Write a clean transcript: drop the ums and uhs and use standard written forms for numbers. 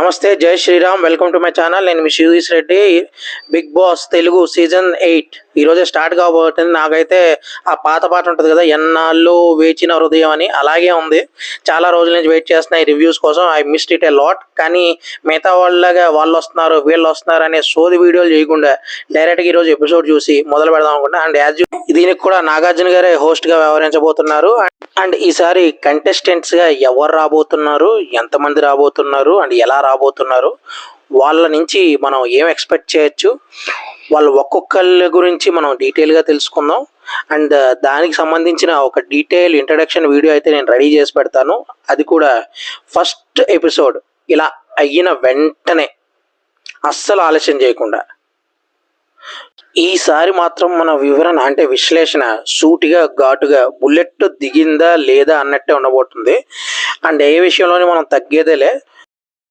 నమస్తే, జై Sriram. Welcome to my channel. నేను మీ Shivish Reddy. Big boss Telugu season 8 ఈరోజే స్టార్ట్ కాబోతుంది. నాకైతే ఆ పాత పాట ఉంటుంది కదా, ఎన్నాళ్ళు వేచిన హృదయం అని, అలాగే ఉంది. చాలా రోజుల నుంచి వెయిట్ చేస్తున్నా ఈ రివ్యూస్ కోసం. I missed it a lot. కానీ మిగతా వాళ్ళగా వాళ్ళు వస్తున్నారు వీళ్ళు వస్తున్నారు అనే సోది వీడియోలు చేయకుండా డైరెక్ట్గా ఈరోజు ఎపిసోడ్ చూసి మొదలు పెడదాం అనుకుంటా. అండ్ దీనికి కూడా నాగార్జున గారే హోస్ట్గా వ్యవహరించబోతున్నారు. అండ్ ఈసారి కంటెస్టెంట్స్గా ఎవరు రాబోతున్నారు, ఎంతమంది రాబోతున్నారు, అండ్ ఎలా రాబోతున్నారు, వాళ్ళ నుంచి మనం ఏం ఎక్స్పెక్ట్ చేయొచ్చు, వాళ్ళు ఒక్కొక్కళ్ళ గురించి మనం డీటెయిల్గా తెలుసుకుందాం. అండ్ దానికి సంబంధించిన ఒక డీటెయిల్ ఇంట్రడక్షన్ వీడియో అయితే నేను రెడీ చేసి పెడతాను. అది కూడా ఫస్ట్ ఎపిసోడ్ ఇలా అయిన వెంటనే, అస్సలు ఆలస్యం చేయకుండా. ఈసారి మాత్రం మన వివరణ అంటే విశ్లేషణ సూటిగా ఘాటుగా బుల్లెట్ దిగిందా లేదా అన్నట్టే ఉండబోతుంది. అండ్ ఏ విషయంలోనే మనం తగ్గేదేలే.